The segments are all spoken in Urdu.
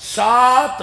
7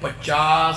50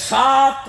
7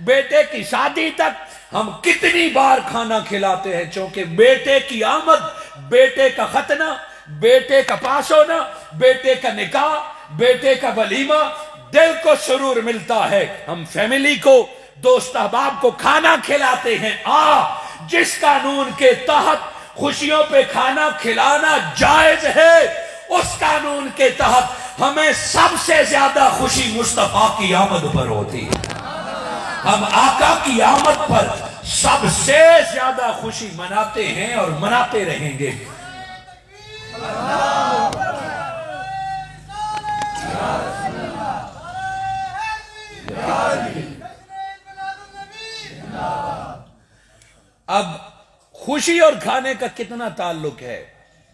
بیٹے کی شادی تک ہم کتنی بار کھانا کھلاتے ہیں، چونکہ بیٹے کی آمد، بیٹے کا ختنہ، بیٹے کا پاس ہونا، بیٹے کا نکاح، بیٹے کا ولیمہ، دل کو سرور ملتا ہے۔ ہم فیملی کو، دوست احباب کو کھانا کھلاتے ہیں۔ جس قانون کے تحت خوشیوں پہ کھانا کھلانا جائز ہے، اس قانون کے تحت ہمیں سب سے زیادہ خوشی مصطفیٰ کی آمد پر ہوتی ہے۔ ہم آقا کی آمد پر سب سے زیادہ خوشی مناتے ہیں اور مناتے رہیں گے۔ اب خوشی اور کھانے کا کتنا تعلق ہے،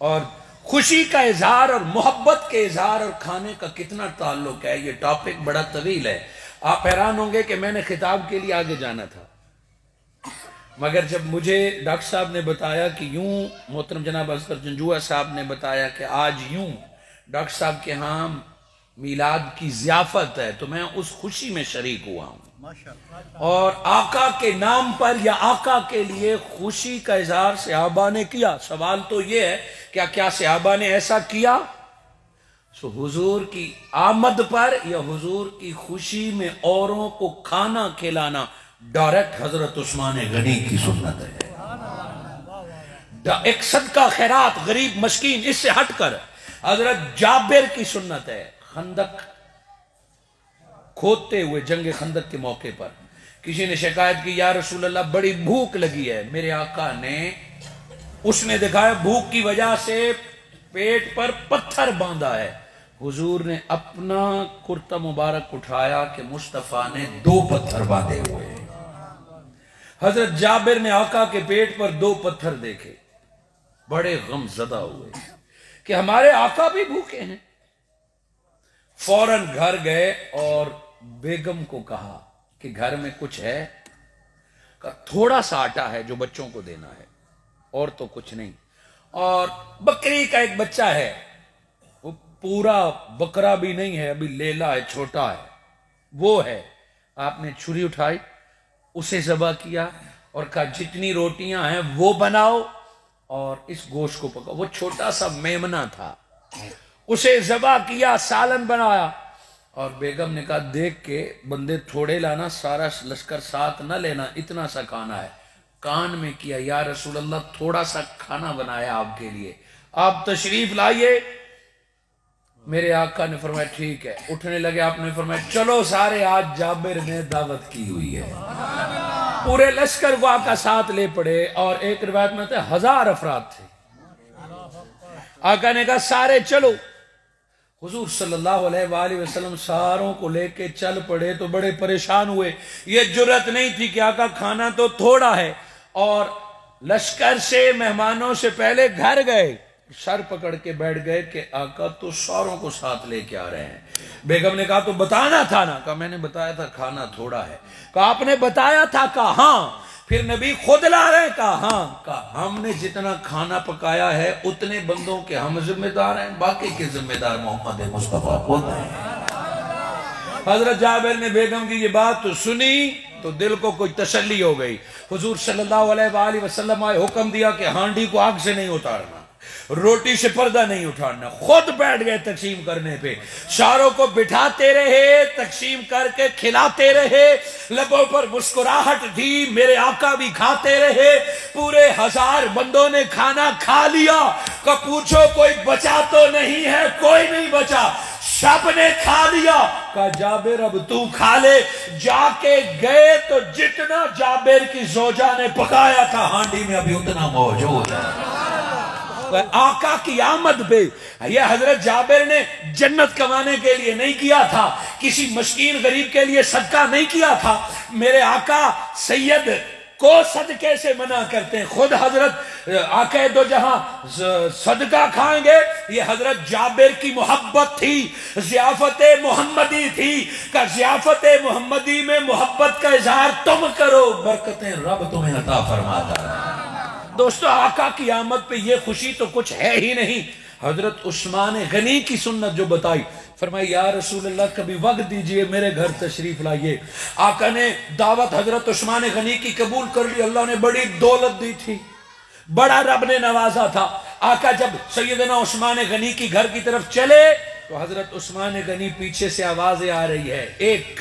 اور خوشی کا اظہار اور محبت کے اظہار اور کھانے کا کتنا تعلق ہے، یہ ٹاپک بڑا طویل ہے۔ آپ حیران ہوں گے کہ میں نے خطاب کے لیے آگے جانا تھا، مگر جب مجھے ڈاکٹر صاحب نے بتایا کہ یوں، محترم جناب اصغر جنجوعہ صاحب نے بتایا کہ آج یوں ڈاکٹر صاحب کے ہاں میلاد کی ضیافت ہے، تو میں اس خوشی میں شریک ہوا ہوں، اور آقا کے نام پر یا آقا کے لیے خوشی کا اظہار صحابہ نے کیا۔ سوال تو یہ ہے کہ کیا صحابہ نے ایسا کیا؟ حضور کی آمد پر یا حضور کی خوشی میں اوروں کو کھانا کھلانا ڈائریکٹ حضرت عثمان غنی کی سنت ہے۔ ایک صدقہ خیرات غریب مسکین، اس سے ہٹ کر حضرت جابر کی سنت ہے۔ خندق کھودتے ہوئے جنگ خندق کے موقع پر کسی نے شکایت کی، یا رسول اللہ بڑی بھوک لگی ہے۔ میرے آقا نے، اس نے دکھایا بھوک کی وجہ سے پیٹ پر پتھر باندھا ہے۔ حضور نے اپنا کرتا مبارک اٹھایا کہ مصطفیٰ نے 2 پتھر باندھے ہوئے ہیں۔ حضرت جابر نے آقا کے پیٹ پر 2 پتھر دیکھے، بڑے غم زدہ ہوئے کہ ہمارے آقا بھی بھوکے ہیں۔ فوراً گھر گئے اور بیگم کو کہا کہ گھر میں کچھ ہے؟ کہا تھوڑا سا آٹا ہے جو بچوں کو دینا ہے، اور تو کچھ نہیں، اور بکری کا ایک بچہ ہے، وہ پورا بکرا بھی نہیں ہے، ابھی لیلا ہے، چھوٹا ہے، وہ ہے۔ آپ نے چھری اٹھائی، اسے ذبح کیا اور کہا جتنی روٹیاں ہیں وہ بناؤ اور اس گوشت کو پکاؤ۔ وہ چھوٹا سا میمنہ تھا، اسے ذبح کیا، سالن بنایا، اور بیگم نے کہا دیکھ کے بندے تھوڑے لانا، سارا لشکر ساتھ نہ لینا، اتنا سا کھانا ہے۔ کان میں کیا، یا رسول اللہ تھوڑا سا کھانا بنایا آپ کے لیے، آپ تشریف لائیے۔ میرے آقا نے فرمایا ٹھیک ہے، اٹھنے لگے، آپ نے فرمایا چلو سارے، آج جابر نے دعوت کی ہوئی ہے۔ پورے لشکر کو آقا ساتھ لے پڑے، اور ایک روایت میں 1000 افراد تھے۔ آقا نے کہا سارے چلو۔ حضور صلی اللہ علیہ وآلہ وسلم ساروں کو لے کے چل پڑے تو بڑے پریشان ہوئے۔ یہ جرت نہیں تھی کہ آقا کھانا تو تھوڑا ہے، اور لشکر سے، مہمانوں سے پہلے گھر گئے، سر پکڑ کے بیٹھ گئے کہ آقا تو ساروں کو ساتھ لے کے آ رہے ہیں۔ بیگم نے کہا تو بتانا تھا نا، کہا میں نے بتایا تھا کھانا تھوڑا ہے۔ کہا آپ نے بتایا تھا؟ کہا ہاں۔ پھر نبی خود لا رہے؟ کہا ہاں۔ کہا ہم نے جتنا کھانا پکایا ہے اتنے بندوں کے ہم ذمہ دار ہیں، باقی کے ذمہ دار محمد مصطفیٰ خود ہیں۔ حضرت جابر نے بیگم کی یہ بات تو سنی تو دل کو کوئی تسلی ہو گئی۔ حضور صلی اللہ علیہ وآلہ وسلم آئے، حکم دیا کہ ہانڈی کو آگ سے نہیں اتارنا، روٹی سے پردہ نہیں اٹھانا، خود بیٹھ گئے تقسیم کرنے پہ، ساروں کو بٹھاتے رہے، تقسیم کر کے کھلاتے رہے، لبوں پر مسکراہٹ تھی، میرے آقا بھی کھاتے رہے، پورے 1000 بندوں نے کھانا کھا لیا۔ کہ پوچھو کوئی بچا تو نہیں ہے؟ کوئی نہیں بچا، سب نے کھا لیا۔ کہا جابر اب تو کھا لے۔ جا کے گئے تو جتنا جابر کی زوجہ نے پکایا تھا ہانڈی میں ابھی اتنا موجود ہے۔ آقا کی آمد پہ یہ حضرت جابر نے جنت کمانے کے لیے نہیں کیا تھا، کسی مسکین غریب کے لیے صدقہ نہیں کیا تھا۔ میرے آقا سید کو صدقے سے منع کرتے ہیں، خود حضرت آقا دو جہاں صدقہ کھائیں گے۔ یہ حضرت جابر کی محبت تھی، ضیافت محمدی تھی کہ ضیافت محمدی میں محبت کا اظہار تم کرو، برکتیں رب تمہیں عطا فرماتا ہے۔ دوستو آقا کی آمد پہ یہ خوشی تو کچھ ہے ہی نہیں۔ حضرت عثمان غنی کی سنت جو بتائی، فرمایا یا رسول اللہ کبھی وقت دیجئے میرے گھر تشریف لائیے. آقا نے دعوت حضرت عثمان غنی کی قبول کر لی. اللہ نے بڑی دولت دی تھی, بڑا رب نے نوازا تھا. آقا جب سیدنا عثمان غنی کی گھر کی طرف چلے تو حضرت عثمان غنی پیچھے سے آوازیں آ رہی ہے, 1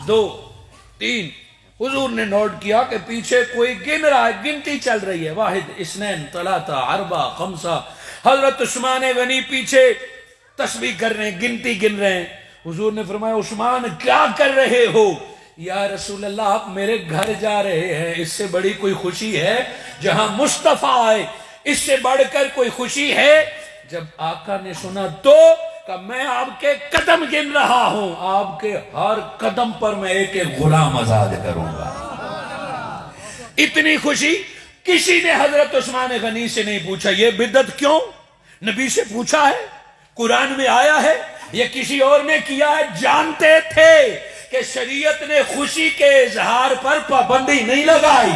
2 3. حضور نے نوٹ کیا کہ پیچھے کوئی گن رہا ہے, گنتی چل رہی ہے, 1 2 3 4 5. حضرت عثمان غنی پیچھے تسبیح کر رہے ہیں, گنتی گن رہے ہیں. حضور نے فرمایا عثمان کیا کر رہے ہو؟ یا رسول اللہ آپ میرے گھر جا رہے ہیں, اس سے بڑی کوئی خوشی ہے جہاں مصطفیٰ آئے, اس سے بڑھ کر کوئی خوشی ہے؟ جب آقا نے سنا تو کہ میں آپ کے قدم گن رہا ہوں, آپ کے ہر قدم پر میں ایک ایک غلام آزاد کروں گا. اتنی خوشی. کسی نے حضرت عثمان غنی سے نہیں پوچھا یہ بدعت کیوں, نبی سے پوچھا ہے, قرآن میں آیا ہے, یہ کسی اور نے کیا ہے. جانتے تھے کہ شریعت نے خوشی کے اظہار پر پابندی نہیں لگائی.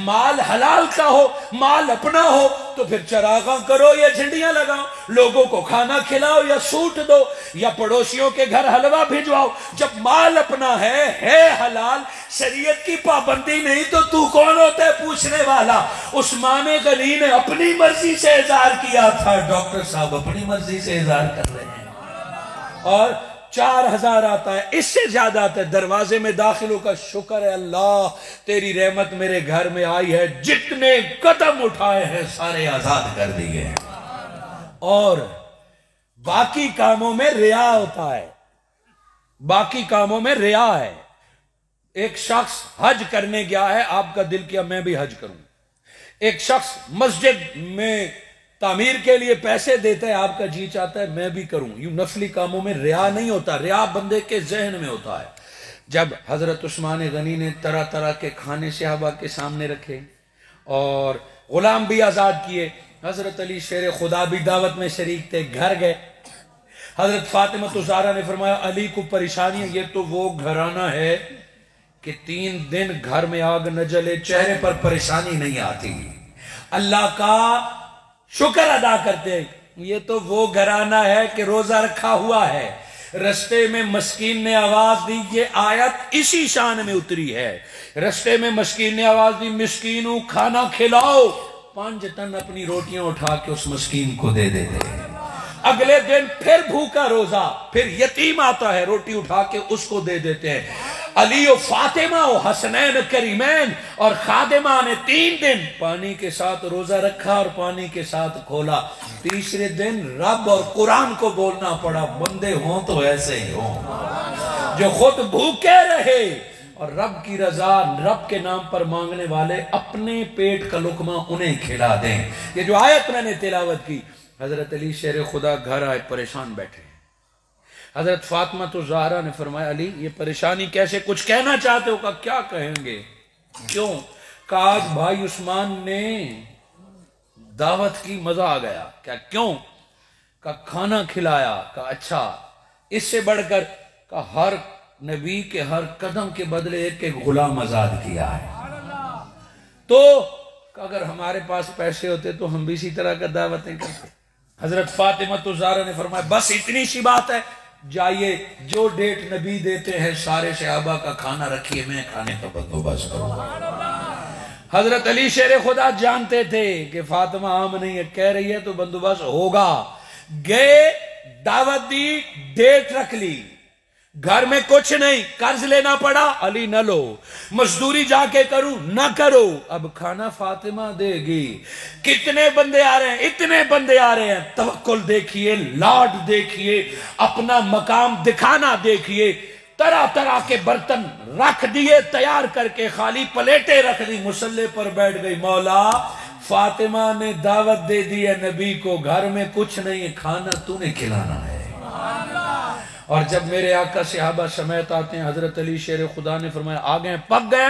مال حلال کا ہو, مال اپنا ہو تو پھر چراغاں کرو یا جھنڈیاں لگاؤ, لوگوں کو کھانا کھلاؤ یا سوٹ دو یا پڑوسیوں کے گھر حلوہ بھجواؤ. جب مال اپنا ہے حلال, شریعت کی پابندی نہیں تو کون ہوتا ہے پوچھنے والا. عثمان غنی نے اپنی مرضی سے اظہار کیا تھا, ڈاکٹر صاحب اپنی مرضی سے اظہار کر رہے ہیں. اور 4000 آتا ہے, اس سے زیادہ آتا ہے. دروازے میں داخل ہو کا شکر ہے اللہ تیری رحمت میرے گھر میں آئی ہے, جتنے قدم اٹھائے ہیں سارے آزاد کر دیے ہیں. اور باقی کاموں میں ریا ہوتا ہے, باقی کاموں میں ریا ہے. ایک شخص حج کرنے گیا ہے, آپ کا دل کیا میں بھی حج کروں. ایک شخص مسجد میں تعمیر کے لیے پیسے دیتا ہے, آپ کا جی چاہتا ہے میں بھی کروں. یوں نفلی کاموں میں ریا نہیں ہوتا, ریا بندے کے ذہن میں ہوتا ہے. جب حضرت عثمان غنی نے طرح طرح کے کھانے صحابہ کے سامنے رکھے اور غلام بھی آزاد کیے, حضرت علی شیر خدا بھی دعوت میں شریک تھے, گھر گئے. حضرت فاطمہ الزہرا نے فرمایا علی کو پریشانی ہے, یہ تو وہ گھرانہ ہے کہ 3 دن گھر میں آگ نہ جلے, چہرے پر پریشانی نہیں آتی, اللہ کا شکر ادا کرتے ہیں. یہ تو وہ گھرانہ ہے کہ روزہ رکھا ہوا ہے. رستے میں مسکین نے آواز دی, یہ آیت اسی شان میں اتری ہے. رستے میں مسکین نے آواز دی مسکینوں کھانا کھلاؤ, 5 ٹن اپنی روٹیاں اٹھا کے اس مسکین کو دے دیتے ہیں. اگلے دن پھر بھوکا روزہ, پھر یتیم آتا ہے, روٹی اٹھا کے اس کو دے دیتے ہیں. علی و فاطمہ و حسنین کریمین اور خادمہ نے 3 دن پانی کے ساتھ روزہ رکھا اور پانی کے ساتھ کھولا. تیسرے دن رب اور قرآن کو بولنا پڑا, بندے ہوں تو ایسے ہی ہوں جو خود بھوکے رہے اور رب کی رضا, رب کے نام پر مانگنے والے اپنے پیٹ کا لقمہ انہیں کھلا دیں. یہ جو آیت میں نے تلاوت کی, حضرت علی شیر خدا گھر آئے, پریشان بیٹھے. حضرت فاطمہ الزہرا نے فرمایا علی یہ پریشانی کیسے, کچھ کہنا چاہتے ہو؟ کہ کیا کہیں گے. کیوں؟ کہ آج بھائی عثمان نے دعوت کی, مزہ آ گیا. کیا کیوں؟ کہ کھانا کھلایا. کہ اچھا, اس سے بڑھ کر کہ ہر نبی کے ہر قدم کے بدلے ایک ایک غلام آزاد کیا ہے. تو کہ اگر ہمارے پاس پیسے ہوتے تو ہم بھی اسی طرح کا دعوتیں کرتے. حضرت فاطمہ الزہرا نے فرمایا بس اتنی سی بات ہے, جائیے جو ڈیٹ نبی دیتے ہیں سارے صحابہ کا کھانا رکھیے, میں کھانے کا بندوبست کروں. حضرت علی شیر خدا جانتے تھے کہ فاطمہ عام نہیں ہے, کہہ رہی ہے تو بندوبست ہوگا. گئے, دعوت دی, ڈیٹ رکھ لی, گھر میں کچھ نہیں, قرض لینا پڑا, علی نہ لو, مزدوری جا کے کروں, نہ کرو, اب کھانا فاطمہ دے گی. کتنے بندے آ رہے ہیں, اتنے بندے آ رہے ہیں. توکل دیکھیے, لاڈ دیکھیے, اپنا مقام دکھانا دیکھیے. طرح طرح کے برتن رکھ دیے تیار کر کے, خالی پلیٹیں رکھ دی, مصلے پر بیٹھ گئی. مولا فاطمہ نے دعوت دے دی ہے نبی کو, گھر میں کچھ نہیں ہے, کھانا تو نے کھلانا ہے. اور جب میرے آقا صحابہ سمیت آتے ہیں, حضرت علی شیر خدا نے فرمایا آ گئے, پک گئے,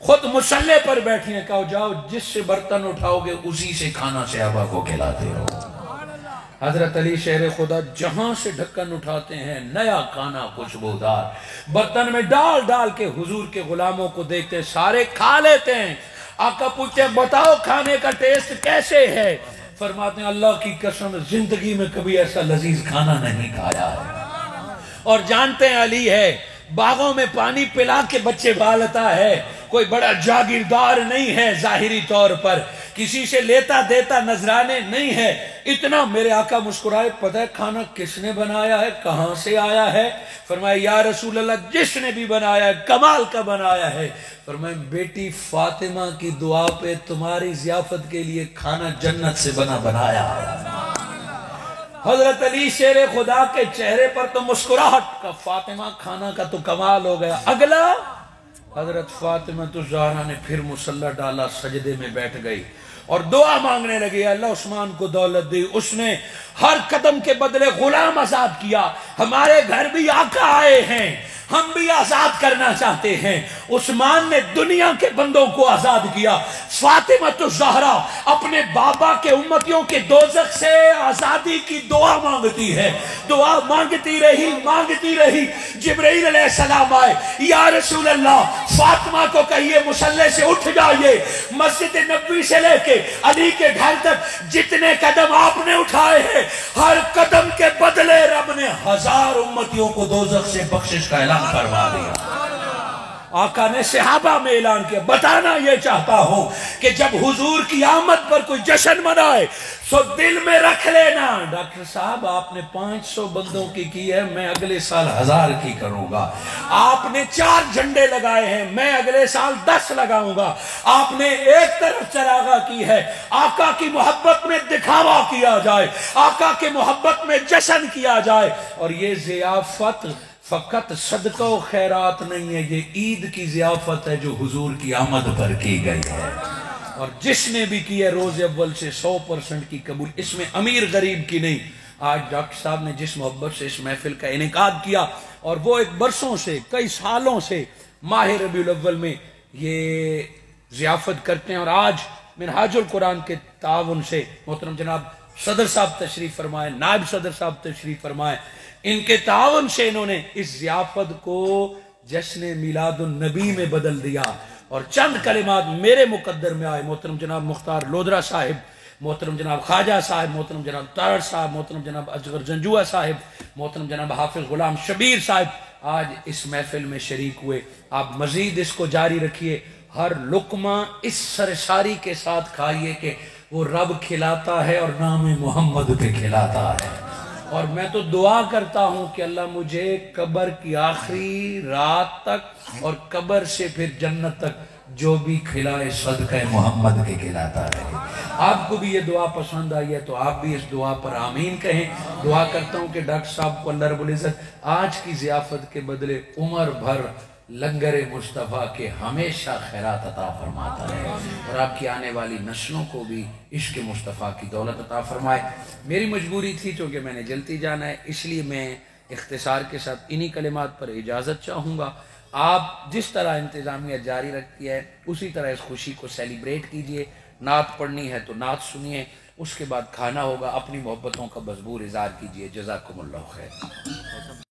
خود مصلے پر بیٹھی ہیں. کہو جاؤ جس سے برتن اٹھاؤ گے اسی سے کھانا صحابہ کو کھلاتے ہو. حضرت علی شیر خدا جہاں سے ڈھکن اٹھاتے ہیں نیا کھانا خوشبودار برتن میں ڈال ڈال کے حضور کے غلاموں کو دیکھتے, سارے کھا لیتے ہیں. آقا پوچھتے ہیں بتاؤ کھانے کا ٹیسٹ کیسے ہے؟ فرماتے ہیں اللہ کی قسم زندگی میں کبھی ایسا لذیذ کھانا نہیں کھایا ہے. اور جانتے ہیں علی ہے باغوں میں پانی پلا کے بچے پالتا ہے، کوئی بڑا جاگیردار نہیں ہے ظاہری طور پر، کسی سے لیتا دیتا نذرانے نہیں ہے، اتنا میرے آقا مسکرائے، پتہ ہے کھانا کس نے بنایا ہے، کہاں سے آیا ہے؟ فرمایا یا رسول اللہ جس نے بھی بنایا ہے کمال کا بنایا ہے۔ فرمایا بیٹی فاطمہ کی دعا پہ تمہاری ضیافت کے لیے کھانا جنت سے بنایا ہے۔ حضرت علی شیر خدا کے چہرے پر تو مسکراہٹ کا، فاطمہ کھانا کا تو کمال ہو گیا۔ اگلا حضرت فاطمہ تو زہرا نے پھر مصلی ڈالا، سجدے میں بیٹھ گئی اور دعا مانگنے لگی، اللہ عثمان کو دولت دی، اس نے ہر قدم کے بدلے غلام آزاد کیا۔ ہمارے گھر بھی آقا آئے ہیں، ہم بھی آزاد کرنا چاہتے ہیں۔ عثمان نے دنیا کے بندوں کو آزاد کیا، فاطمہ الزہرا اپنے بابا کے امتیوں کے دوزخ سے آزادی کی دعا مانگتی ہے، دعا مانگتی رہی۔ جبرائیل علیہ السلام آئے، یا رسول اللہ فاطمہ کو کہیے مصلی سے اٹھ جائیے، مسجد نبوی سے لے کے علی کے گھر تک جتنے قدم آپ نے اٹھائے ہیں ہر قدم کے بدلے رب نے 1000 امتیوں کو دوزخ سے بخشش کا اعلان فرما دیا۔ آقا نے صحابہ میں اعلان کیا، بتانا یہ چاہتا ہوں کہ جب حضور کی آمد پر کوئی جشن منائے سو دل میں رکھ لینا، ڈاکٹر صاحب آپ نے 500 بندوں کی ہے، میں اگلے سال 1000 کی کروں گا۔ آپ نے 4 جھنڈے لگائے ہیں، میں اگلے سال 10 لگاؤں گا۔ آپ نے ایک طرف چراغاں کی ہے، آقا کی محبت میں دکھاوا کیا جائے، آقا کی محبت میں جشن کیا جائے، اور یہ ضیافت فقط صدقہ و خیرات نہیں ہے، یہ عید کی ضیافت ہے جو حضور کی آمد پر کی گئی ہے، اور جس نے بھی کی ہے روز اول سے 100% کی قبول، اس میں امیر غریب کی نہیں۔ آج ڈاکٹر صاحب نے جس محبت سے اس محفل کا انعقاد کیا، اور وہ ایک برسوں سے کئی سالوں سے ماہ ربیع الاول میں یہ ضیافت کرتے ہیں، اور آج منہاج القرآن کے تعاون سے محترم جناب صدر صاحب تشریف فرمائے، نائب صدر صاحب تشریف فرمائے، ان کے تعاون سے انہوں نے اس ضیافت کو جشن میلاد النبی میں بدل دیا، اور چند کلمات میرے مقدر میں آئے، محترم جناب مختار لودرا صاحب، محترم جناب خواجہ صاحب، محترم جناب تارڑ صاحب، محترم جناب اصغر جنجوہ صاحب، محترم جناب حافظ غلام شبیر صاحب آج اس محفل میں شریک ہوئے۔ آپ مزید اس کو جاری رکھیے، ہر لقمہ اس سرشاری کے ساتھ کھائیے کہ وہ رب کھلاتا ہے اور نام محمد پہ کھلاتا ہے، اور میں تو دعا کرتا ہوں کہ اللہ مجھے قبر کی آخری رات تک اور قبر سے پھر جنت تک جو بھی کھلائے صدقہ محمد کے کھلاتا رہے۔ آپ کو بھی یہ دعا پسند آئی ہے تو آپ بھی اس دعا پر آمین کہیں۔ دعا کرتا ہوں کہ ڈاکٹر صاحب کو اللہ رب العزت آج کی ضیافت کے بدلے عمر بھر لنگر مصطفیٰ کے ہمیشہ خیرات عطا فرماتا ہے، اور آپ کی آنے والی نسلوں کو بھی عشق مصطفیٰ کی دولت عطا فرمائے۔ میری مجبوری تھی چونکہ میں نے جلدی جانا ہے، اس لیے میں اختصار کے ساتھ انہی کلمات پر اجازت چاہوں گا۔ آپ جس طرح انتظامیہ جاری رکھتی ہے اسی طرح اس خوشی کو سیلیبریٹ کیجئے، نعت پڑھنی ہے تو نعت سنیے، اس کے بعد کھانا ہوگا، اپنی محبتوں کا مزبور اظہار کیجئے۔ جزاکم اللہ خیر۔